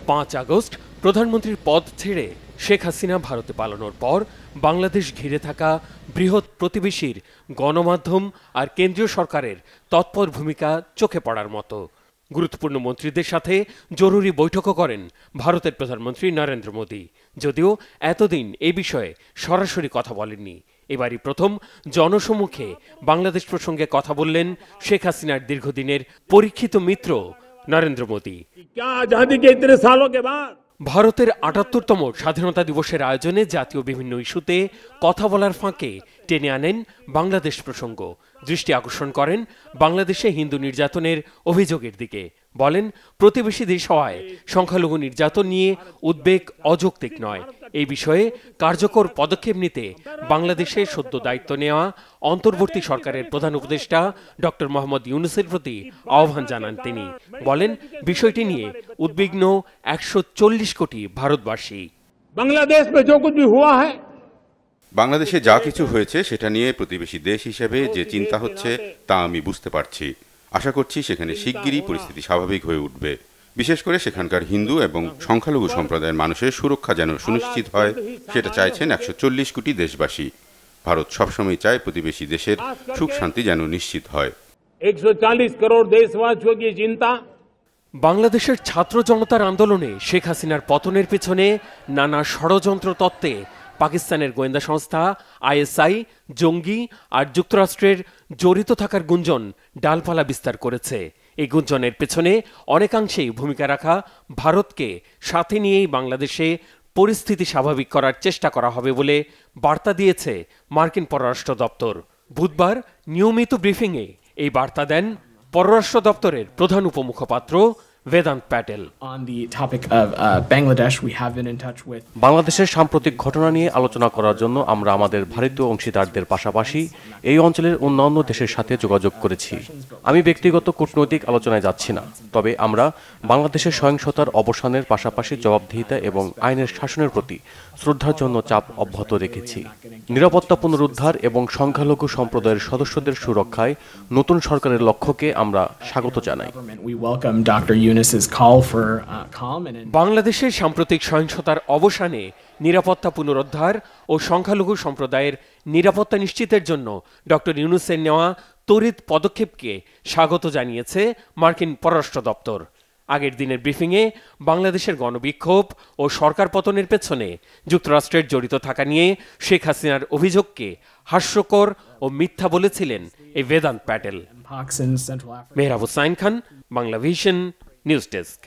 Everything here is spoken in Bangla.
5 আগস্ট প্রধানমন্ত্রীর পদ ছেড়ে শেখ হাসিনা ভারতে পালানোর পর বাংলাদেশ ঘিরে থাকা বৃহৎ প্রতিবেশীর গণমাধ্যম আর কেন্দ্রীয় সরকারের তৎপর ভূমিকা চোখে পড়ার মতো। গুরুত্বপূর্ণ মন্ত্রীদের সাথে জরুরি বৈঠকও করেন ভারতের প্রধানমন্ত্রী নরেন্দ্র মোদী, যদিও এতদিন এই বিষয়ে সরাসরি কথা বলেননি। এবারই প্রথম জনসম্মুখে বাংলাদেশ প্রসঙ্গে কথা বললেন শেখ হাসিনার দীর্ঘদিনের পরীক্ষিত মিত্র নরেন্দ্র মোদী। ভারতের ৭৮তম স্বাধীনতা দিবসের আয়োজনে জাতীয় বিভিন্ন ইস্যুতে কথা বলার ফাঁকে টেনে আনেন বাংলাদেশ প্রসঙ্গ। দৃষ্টি আকর্ষণ করেন বাংলাদেশে হিন্দু নির্যাতনের অভিযোগের দিকে। বলেন, প্রতিবেশী দেশ হওয়ায় সংখ্যালঘু নির্যাতন নিয়ে উদ্বেগ অযৌক্তিক নয়। এই বিষয়ে কার্যকর পদক্ষেপ নিতে বাংলাদেশে সদ্য দায়িত্ব নেওয়া অন্তর্বর্তী সরকারের প্রধান উপদেষ্টা ডক্টর মোহাম্মদ ইউনূসের প্রতি আহ্বান জানান তিনি। বলেন, বিষয়টি নিয়ে উদ্বিগ্ন ১৪০ কোটি ভারতবাসী। বাংলাদেশে যা কিছু হয়েছে সেটা নিয়ে প্রতিবেশী দেশ হিসেবে যে চিন্তা হচ্ছে তা আমি বুঝতে পারছি। আশা করছি সেখানে শিগগিরই পরিস্থিতি স্বাভাবিক হয়ে উঠবে। বিশেষ করে সেখানকার হিন্দু এবং সংখ্যালঘু সম্প্রদায়ের মানুষের সুরক্ষা যেন সুনিশ্চিত হয়, সেটা চাইছেন ১৪০ কোটি দেশবাসী। ভারত সবসময় চায় প্রতিবেশী দেশের সুখ শান্তি যেন নিশ্চিত হয়। 140 करोड़ देशवासियों की चिंता। বাংলাদেশের ছাত্র জনতার আন্দোলনে শেখ হাসিনার পতনের পেছনে নানা ষড়যন্ত্র তত্ত্বে পাকিস্তানের গোয়েন্দা সংস্থা আইএসআই, জঙ্গি আর যুক্তরাষ্ট্রের জড়িত থাকার গুঞ্জন ডালপালা বিস্তার করেছে। এই গুঞ্জনের পেছনে অনেকাংশেই ভূমিকা রাখা ভারতকে সাথে নিয়েই বাংলাদেশে পরিস্থিতি স্বাভাবিক করার চেষ্টা করা হবে বলে বার্তা দিয়েছে মার্কিন পররাষ্ট্র দপ্তর। বুধবার নিয়মিত ব্রিফিংয়ে এই বার্তা দেন পররাষ্ট্র দপ্তরের প্রধান উপমুখপাত্র বেদান্ত প্যাটেল। বাংলাদেশের সাম্প্রতিক ঘটনা নিয়ে আলোচনা করার জন্য আমরা আমাদের ভারতীয় অংশীদারদের পাশাপাশি এই অঞ্চলের অন্যান্য দেশের সাথে যোগাযোগ করেছি। আমি ব্যক্তিগত কূটনৈতিক আলোচনায় যাচ্ছি না, তবে আমরা বাংলাদেশের সহিংসতার অবসানের পাশাপাশি জবাবদিহিতা এবং আইনের শাসনের প্রতি শ্রদ্ধার জন্য চাপ অব্যাহত রেখেছি। নিরাপত্তা পুনরুদ্ধার এবং সংখ্যালঘু সম্প্রদায়ের সদস্যদের সুরক্ষায় নতুন সরকারের লক্ষ্যকে আমরা স্বাগত জানাই। বাংলাদেশের সাম্প্রতিক সহিংসতার অবসানে নিরাপত্তা পুনরুদ্ধার ও সংখ্যালঘু সম্প্রদায়ের নিরাপত্তা নিশ্চিতের জন্য ডক্টর ইউনূসের নেওয়া তড়িৎ পদক্ষেপকে স্বাগত জানিয়েছে মার্কিন পররাষ্ট্র দপ্তর। আগের দিনের ব্রিফিংয়ে বাংলাদেশের গণবিক্ষোভ ও সরকার পতনের পেছনে যুক্তরাষ্ট্রের জড়িত থাকা নিয়ে শেখ হাসিনার অভিযোগকে হাস্যকর ও মিথ্যা বলেছিলেন এই Vedanta Patel. Mehrab Hussain Khan, Bangla vision, news desk.